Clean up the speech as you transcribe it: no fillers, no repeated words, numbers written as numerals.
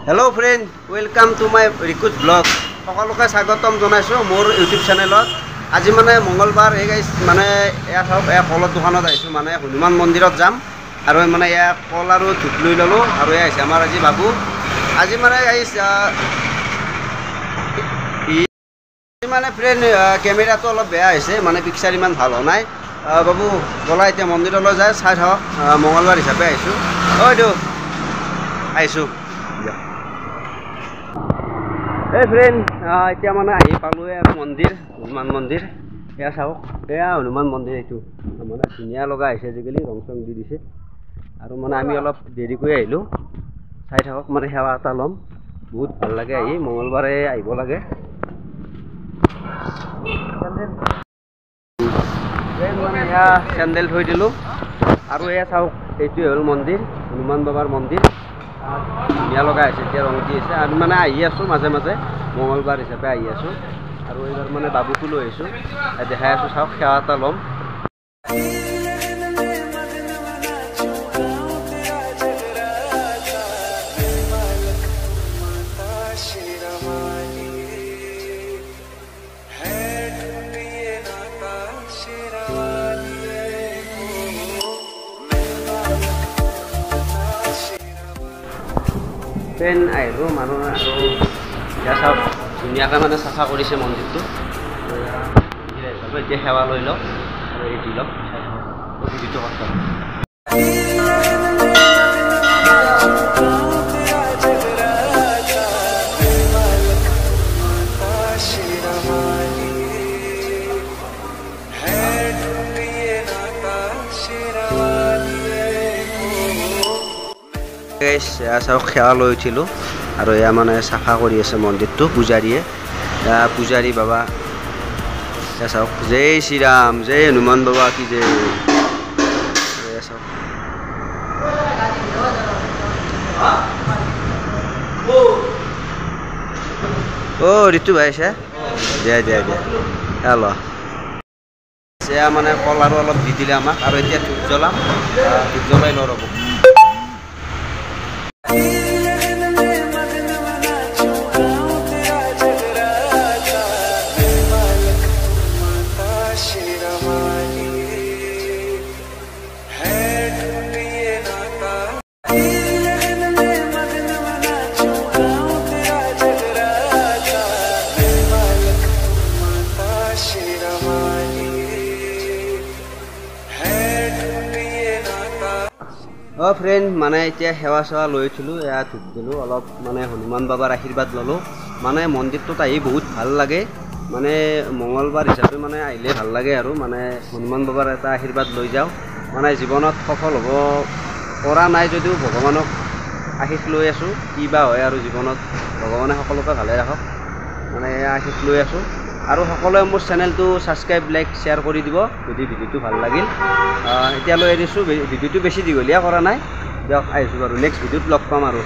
hello friend welcome to my रिकुज blog सकलोके स्वागतम जनाइছো मोर यूट्यूब चैनलत आज माने मंगलबार ए गाइस माने या सब ए कलर दुकानत आइছো माने हनुमान मंदिरत जाम आरो माने या कल आरो धूप লৈ ললো आरो ए आइছে আমাৰ আজি बाबू আজি माने गाइस माने फ्रेंड कैमेरा तो अलप बेया হৈছে माने पिक्चर इमान ভাল हो নাই बाबू बोला এতিয়া মন্দিৰলৈ যায় চাই থাকক मंगलबार হিচাপে আইছো ওই দো আইছো ए फ्रेंड इतना माने आহি পালো আৰু মন্দিৰ হনুমান মন্দিৰ এয়া চাওক এয়া হনুমান মন্দিৰ এইটো মানে ধুনীয়া লগা হৈছে আজিকালি ৰং চং দি দিছে আৰু মানে আমি অলপ দেৰি কৰি আহিলো চাই থাকক মানে সেৱা এটা লম বহুত ভাল লাগে আহি মঙ্গলবাৰে আহিব লাগে মানে এয়া চেণ্ডেল থৈ দিলো আৰু এয়া চাওক এইটো হ'ল মন্দিৰ হনুমান বাবাৰ মন্দিৰ ধুনীয়া লগা হৈছে এতিয়া ৰং দি আছে আমি মানে আহি আছো মাজে মাজে মঙ্গলবাৰ হিচাপে আহি আছো আৰু এইবাৰ মানে বাবুকো লৈ আহিছো দেখাই আছো চাওক সেৱা এটা ল'ম पेन आहिलो মানুহ আৰু এতিয়া সব ধুনীয়াকৈ মানে চাফা কৰিছে মন্দিৰটো এতিয়া সেৱা লৈ লওক আৰু এই দি লওক ভিডিঅ'টো কথা চাওক সেৱা লৈ উঠিলোঁ আৰু এয়া মানে চাফা কৰি আছে মন্দিৰটো পূজাৰীয়ে পূজাৰী বাবা চাওক জয় শ্ৰীৰাম জয় হনুমান বাবা কি জয় চাওক ঋতু ভাই আছে দিয়া দিয়া দিয়া হেল্ল' এয়া মানে কল আৰু অলপ দি দিলে আমাক আৰু এতিয়া ধূপ জ্বলাম ধূপ জ্বলাই লওঁ ৰ'ব फ्रेंड माने इतना सेवा सेवा लै उठिलो या धूप दिलो अलप माने हनुमान बाबार आशीर्वाद ललो माने मंदिरत आहि बहुत ভাল লাগে माने मंगलबार हिसाबे माने आइले ভাল লাগে आरो माने हनुमान बाबार एटा आशीर्वाद लै जाओ माने जीवनत सफल हब परा नाइ जदिও भगवानक आशीष लै आसो किबा হয় आरो जीवनत भगवाने सकलोके भाले राखक माने आशीष लै आसो আৰু সকলোৱে মোৰ চেনেলটো সাবস্ক্ৰাইব লাইক শেয়াৰ কৰি দিব যদি ভিডিঅ'টো ভাল লাগিল এতিয়া লৈ আহিছো ভিডিঅ'টো বেছি দীঘলীয়া কৰা নাই দিয়ক আহিছো বাৰু নেক্সট ভিডিঅ'ত লগ পাম আৰু